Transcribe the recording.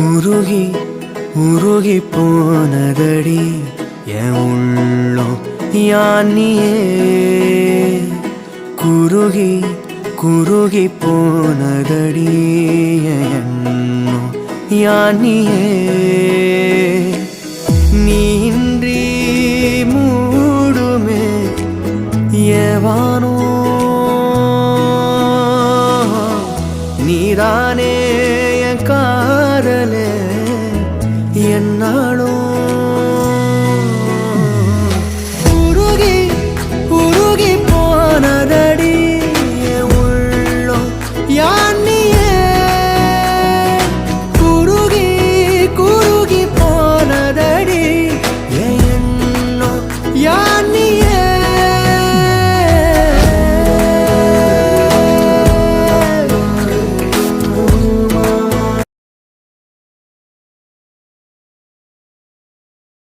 உருகி உருகி போனதடி என் உள்ளம் யானியே குருகி குருகி போனதடி என் எண்ணம் யானியே நீன்றி மூடுமே ஏவானோ நீதானே என் காதலே என்னாலும்